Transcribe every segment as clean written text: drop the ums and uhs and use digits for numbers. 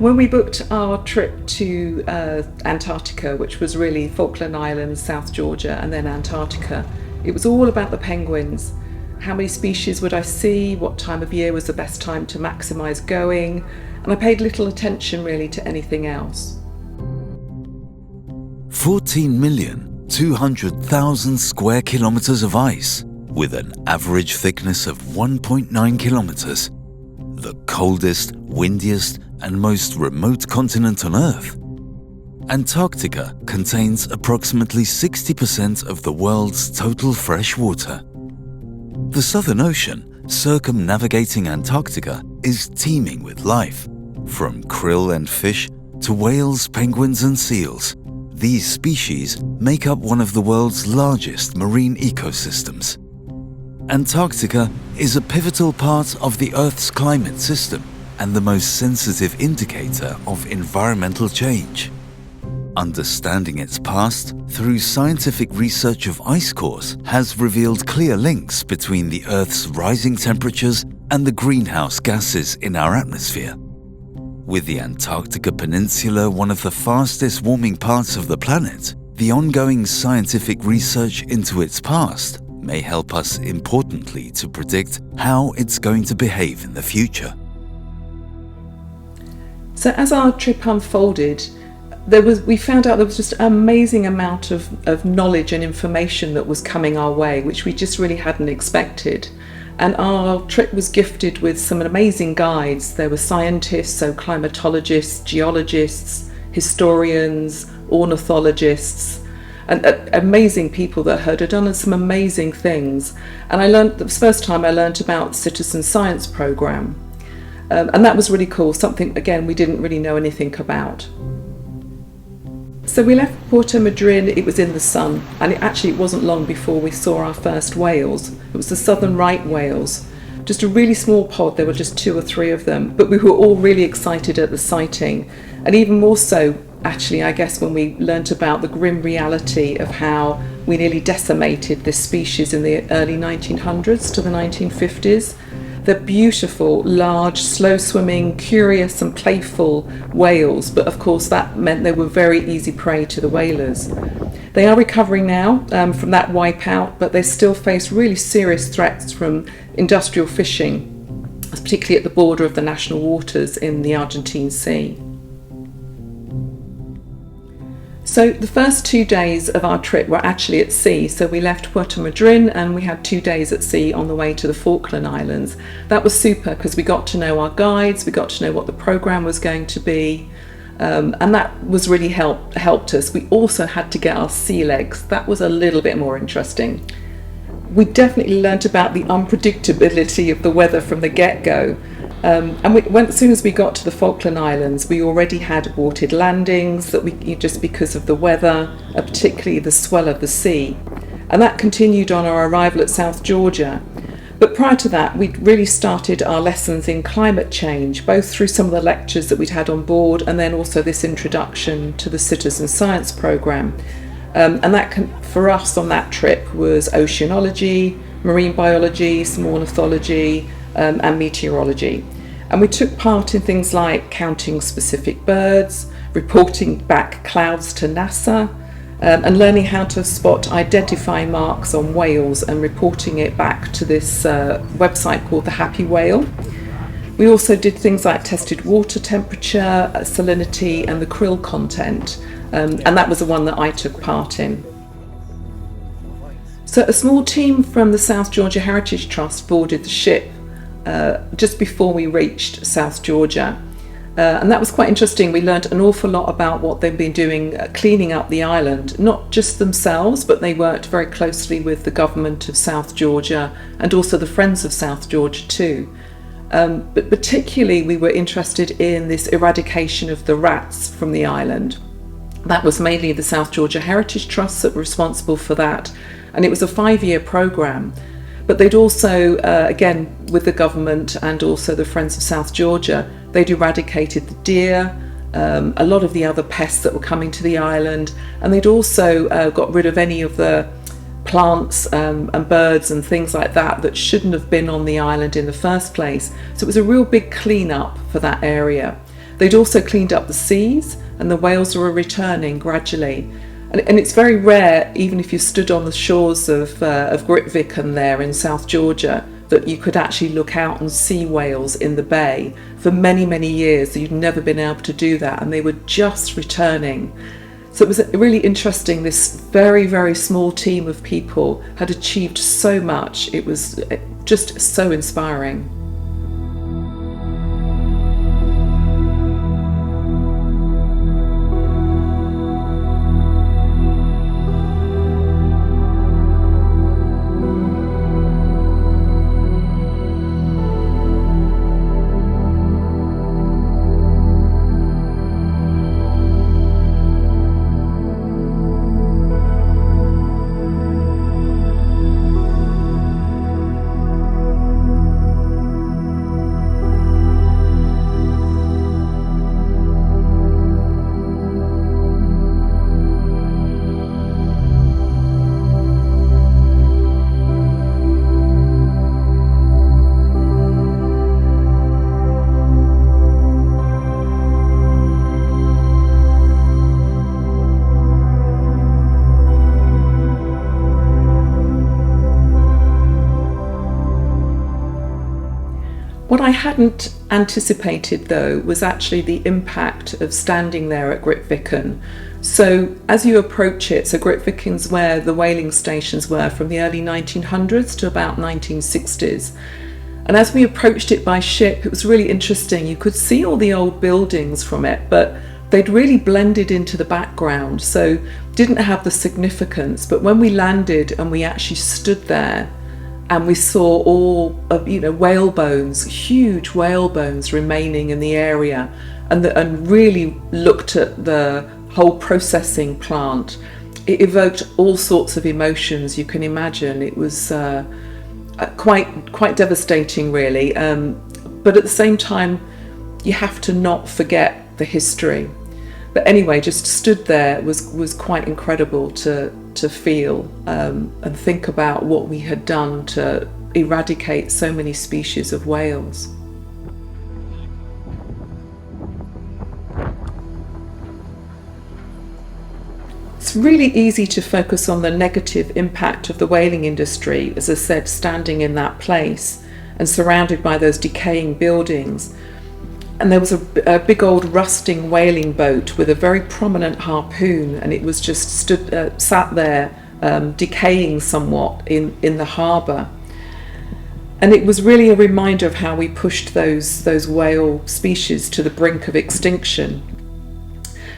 When we booked our trip to Antarctica, which was really Falkland Islands, South Georgia, and then Antarctica, it was all about the penguins. How many species would I see? What time of year was the best time to maximise going? And I paid little attention really to anything else. 14,200,000 square kilometers of ice, with an average thickness of 1.9 kilometers. The coldest, windiest, and most remote continent on Earth. Antarctica contains approximately 60% of the world's total fresh water. The Southern Ocean, circumnavigating Antarctica, is teeming with life. From krill and fish to whales, penguins, and seals, these species make up one of the world's largest marine ecosystems. Antarctica is a pivotal part of the Earth's climate system and the most sensitive indicator of environmental change. Understanding its past through scientific research of ice cores has revealed clear links between the Earth's rising temperatures and the greenhouse gases in our atmosphere. With the Antarctica Peninsula one of the fastest warming parts of the planet, the ongoing scientific research into its past may help us importantly to predict how it's going to behave in the future. So as our trip unfolded, we found out there was just an amazing amount of knowledge and information that was coming our way, which we just really hadn't expected. And our trip was gifted with some amazing guides. There were scientists, so climatologists, geologists, historians, ornithologists, and amazing people that had done some amazing things. And I learned, the first time I learned about the Citizen Science Programme. And that was really cool, something, again, we didn't really know anything about. So we left Puerto Madryn, it was in the sun, and it wasn't long before we saw our first whales. It was the southern right whales. Just a really small pod, there were just 2 or 3 of them, but we were all really excited at the sighting. And even more so, actually, I guess, when we learnt about the grim reality of how we nearly decimated this species in the early 1900s to the 1950s. They're beautiful, large, slow-swimming, curious and playful whales, but of course that meant they were very easy prey to the whalers. They are recovering now from that wipeout, but they still face really serious threats from industrial fishing, particularly at the border of the national waters in the Argentine Sea. So the first 2 days of our trip were actually at sea. So we left Puerto Madryn and we had 2 days at sea on the way to the Falkland Islands. That was super because we got to know our guides, we got to know what the programme was going to be, and that was really helped us. We also had to get our sea legs. That was a little bit more interesting. We definitely learnt about the unpredictability of the weather from the get-go. And as soon as we got to the Falkland Islands, we already had aborted landings just because of the weather, particularly the swell of the sea. And that continued on our arrival at South Georgia. But prior to that, we'd really started our lessons in climate change, both through some of the lectures that we'd had on board and then also this introduction to the Citizen Science Programme. And that for us on that trip was oceanology, marine biology, some ornithology, and meteorology. And we took part in things like counting specific birds, reporting back clouds to NASA, and learning how to spot identifying marks on whales and reporting it back to this website called the Happy Whale. We also did things like tested water temperature, salinity and the krill content, and that was the one that I took part in. So a small team from the South Georgia Heritage Trust boarded the ship just before we reached South Georgia. And that was quite interesting. We learned an awful lot about what they've been doing cleaning up the island, not just themselves, but they worked very closely with the government of South Georgia and also the Friends of South Georgia too. But particularly we were interested in this eradication of the rats from the island. That was mainly the South Georgia Heritage Trust that were responsible for that, and it was a 5-year programme. But they'd also, again, with the government and also the Friends of South Georgia, they'd eradicated the deer, a lot of the other pests that were coming to the island, and they'd also got rid of any of the plants and birds and things like that shouldn't have been on the island in the first place. So it was a real big clean-up for that area. They'd also cleaned up the seas, and the whales were returning gradually. And it's very rare, even if you stood on the shores of Grytviken there in South Georgia, that you could actually look out and see whales in the bay. For many, many years, you'd never been able to do that, and they were just returning. So it was really interesting. This very, very small team of people had achieved so much. It was just so inspiring. What I hadn't anticipated, though, was actually the impact of standing there at Grytviken. So as you approach it, so Grytviken's where the whaling stations were from the early 1900s to about 1960s. And as we approached it by ship, it was really interesting. You could see all the old buildings from it, but they'd really blended into the background, so didn't have the significance. But when we landed and we actually stood there, and we saw all of, whale bones, huge whale bones remaining in the area, and really looked at the whole processing plant. It evoked all sorts of emotions you can imagine. It was quite devastating, really. But at the same time, you have to not forget the history. But anyway, just stood there was quite incredible to feel and think about what we had done to eradicate so many species of whales. It's really easy to focus on the negative impact of the whaling industry, as I said, standing in that place and surrounded by those decaying buildings. And there was a big old rusting whaling boat with a very prominent harpoon, and it was just sat there decaying somewhat in the harbour. And it was really a reminder of how we pushed those whale species to the brink of extinction.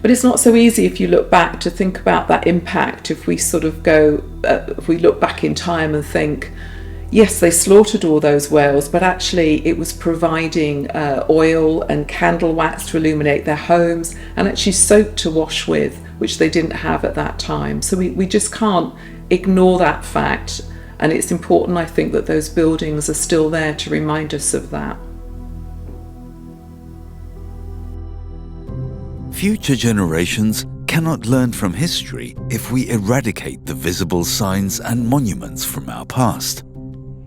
But it's not so easy, if you look back, to think about that impact. If we if we look back in time and think, yes, they slaughtered all those whales, but actually it was providing oil and candle wax to illuminate their homes, and actually soap to wash with, which they didn't have at that time. So we just can't ignore that fact, and it's important, I think, that those buildings are still there to remind us of that. Future generations cannot learn from history if we eradicate the visible signs and monuments from our past.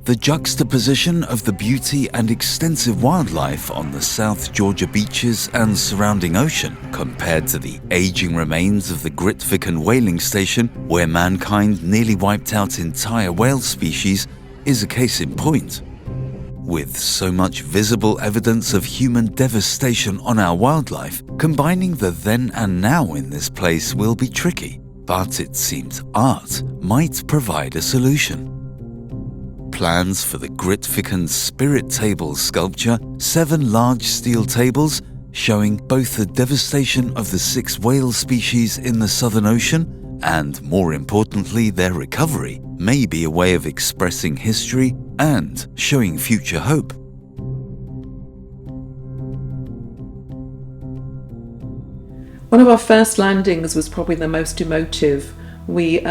The juxtaposition of the beauty and extensive wildlife on the South Georgia beaches and surrounding ocean compared to the aging remains of the Grytviken whaling station, where mankind nearly wiped out entire whale species, is a case in point. With so much visible evidence of human devastation on our wildlife, combining the then and now in this place will be tricky, but it seems art might provide a solution. Plans for the Grytviken Spirit Table sculpture, 7 large steel tables showing both the devastation of the 6 whale species in the Southern Ocean and, more importantly, their recovery, may be a way of expressing history and showing future hope. One of our first landings was probably the most emotive. We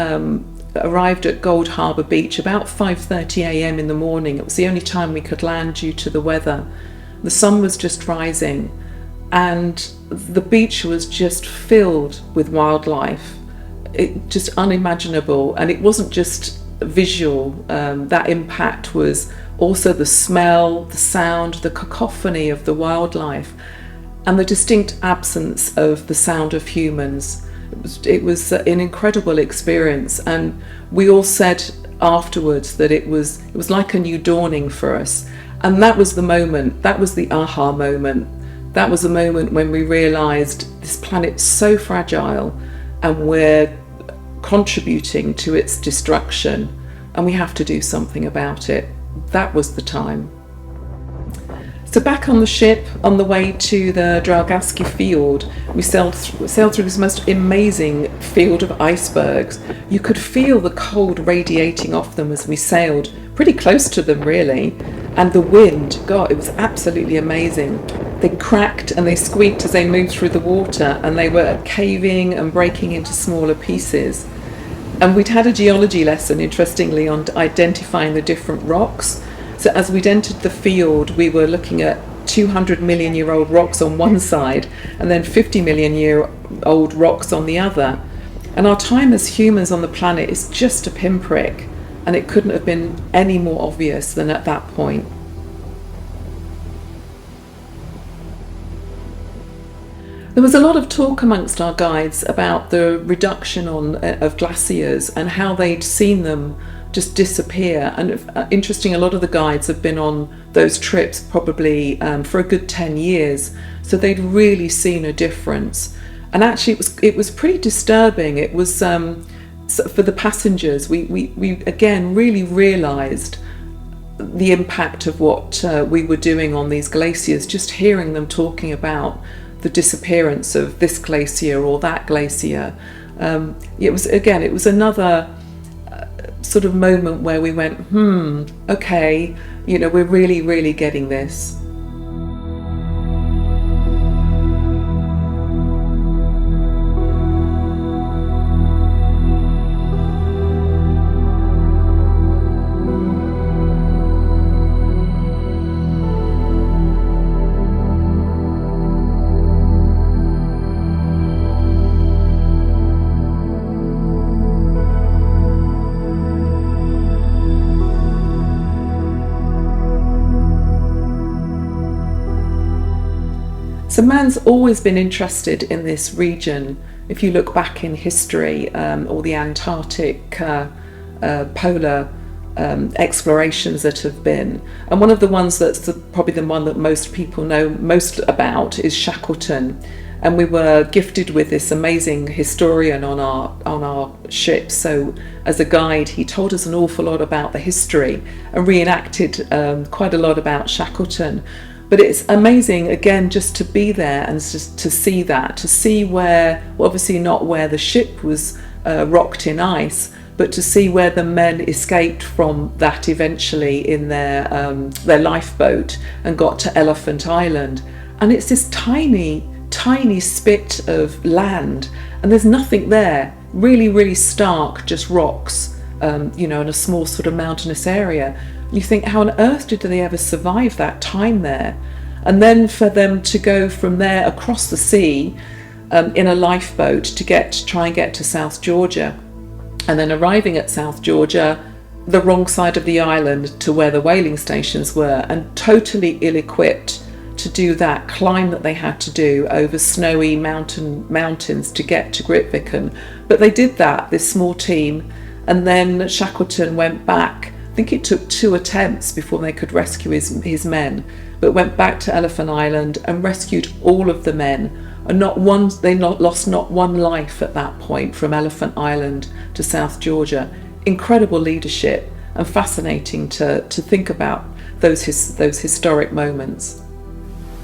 arrived at Gold Harbour Beach about 5:30 a.m. in the morning. It was the only time we could land due to the weather. The sun was just rising, and the beach was just filled with wildlife. It just unimaginable, and it wasn't just visual. That impact was also the smell, the sound, the cacophony of the wildlife. and the distinct absence of the sound of humans. It was an incredible experience, and we all said afterwards that it was like a new dawning for us. And that was the moment, that was the aha moment. That was the moment when we realised this planet's so fragile and we're contributing to its destruction, and we have to do something about it. That was the time. So back on the ship, on the way to the Draugaski field, we sailed through this most amazing field of icebergs. You could feel the cold radiating off them as we sailed, pretty close to them really. And the wind, God, it was absolutely amazing. They cracked and they squeaked as they moved through the water, and they were caving and breaking into smaller pieces. And we'd had a geology lesson, interestingly, on identifying the different rocks. So as we'd entered the field, we were looking at 200 million year old rocks on one side and then 50 million year old rocks on the other. And our time as humans on the planet is just a pinprick, and it couldn't have been any more obvious than at that point. There was a lot of talk amongst our guides about the reduction of glaciers and how they'd seen them just disappear. And interesting, a lot of the guides have been on those trips probably for a good 10 years, so they'd really seen a difference. And actually it was pretty disturbing. It was for the passengers, we again really realized the impact of what we were doing on these glaciers, just hearing them talking about the disappearance of this glacier or that glacier. It was another sort of moment where we went, okay, we're really getting this. So man's always been interested in this region. If you look back in history, all the Antarctic polar explorations that have been, and one of the ones that's probably the one that most people know most about is Shackleton. And we were gifted with this amazing historian on our ship. So as a guide, he told us an awful lot about the history and reenacted quite a lot about Shackleton. But it's amazing, again, just to be there and just to see that, to see where, well, obviously not where the ship was rocked in ice, but to see where the men escaped from that eventually in their lifeboat and got to Elephant Island. And it's this tiny spit of land, and there's nothing there, really stark, just rocks, in a small sort of mountainous area. You think, how on earth did they ever survive that time there? And then for them to go from there across the sea in a lifeboat to try and get to South Georgia, and then arriving at South Georgia, the wrong side of the island to where the whaling stations were, and totally ill-equipped to do that climb that they had to do over snowy mountains to get to Grytviken. But they did that, this small team, and then Shackleton went back. I think it took 2 attempts before they could rescue his men, but went back to Elephant Island and rescued all of the men. And they lost not one life at that point from Elephant Island to South Georgia. Incredible leadership, and fascinating to think about those historic moments.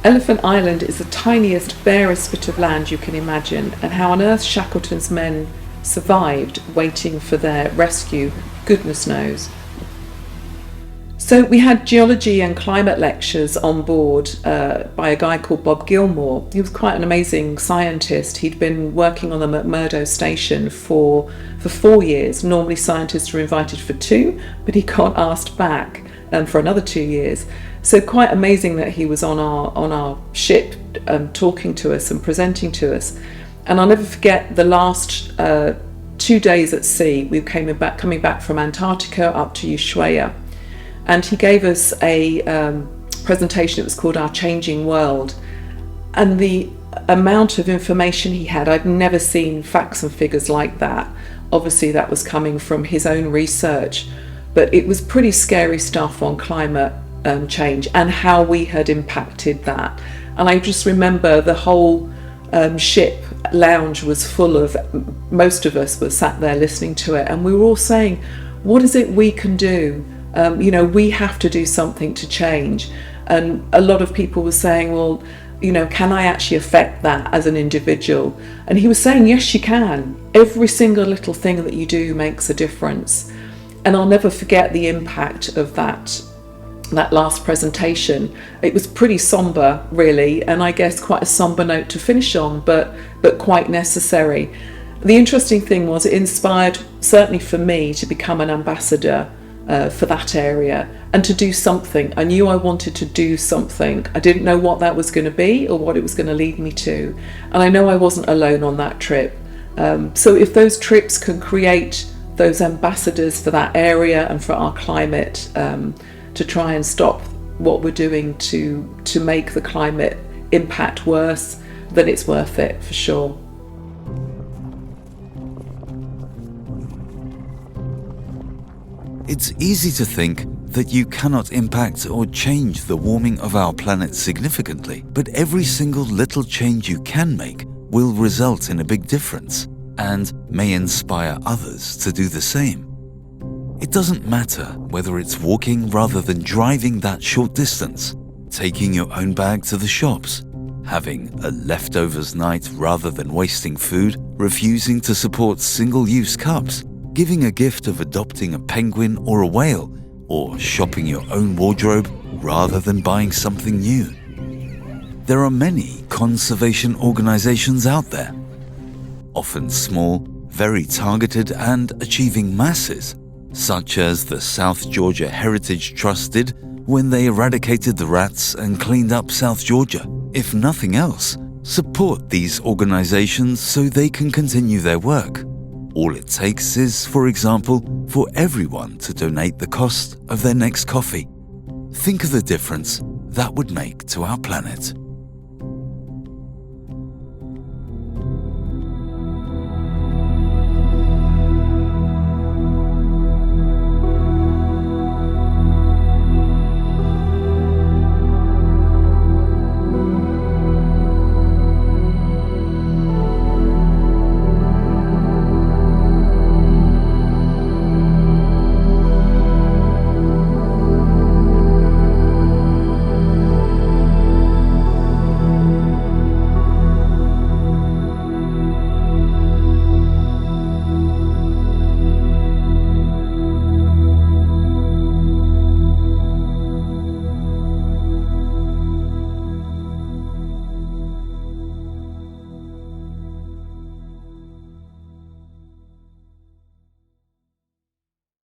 Elephant Island is the tiniest, barest bit of land you can imagine, and how on earth Shackleton's men survived waiting for their rescue, goodness knows. So we had geology and climate lectures on board by a guy called Bob Gilmore. He was quite an amazing scientist. He'd been working on the McMurdo station for 4 years. Normally scientists are invited for 2, but he got asked back for another 2 years. So quite amazing that he was on our ship talking to us and presenting to us. And I'll never forget the last 2 days at sea. We coming back from Antarctica up to Ushuaia. And he gave us a presentation. It was called Our Changing World. And the amount of information he had, I'd never seen facts and figures like that. Obviously that was coming from his own research, but it was pretty scary stuff on climate change and how we had impacted that. And I just remember the whole ship lounge was full of, most of us were sat there listening to it, and we were all saying, what is it we can do? We have to do something to change. And a lot of people were saying, well, can I actually affect that as an individual? And he was saying, yes, you can. Every single little thing that you do makes a difference. And I'll never forget the impact of that last presentation. It was pretty somber, really, and I guess quite a somber note to finish on, but quite necessary. The interesting thing was it inspired, certainly for me, to become an ambassador for that area and to do something. I knew I wanted to do something. I didn't know what that was going to be or what it was going to lead me to. And I know I wasn't alone on that trip. So if those trips can create those ambassadors for that area and for our climate, to try and stop what we're doing to make the climate impact worse, then it's worth it for sure. It's easy to think that you cannot impact or change the warming of our planet significantly, but every single little change you can make will result in a big difference and may inspire others to do the same. It doesn't matter whether it's walking rather than driving that short distance, taking your own bag to the shops, having a leftovers night rather than wasting food, refusing to support single-use cups, giving a gift of adopting a penguin or a whale, or shopping your own wardrobe rather than buying something new. There are many conservation organizations out there, often small, very targeted and achieving masses, such as the South Georgia Heritage Trust did when they eradicated the rats and cleaned up South Georgia. If nothing else, support these organizations so they can continue their work. All it takes is, for example, for everyone to donate the cost of their next coffee. Think of the difference that would make to our planet.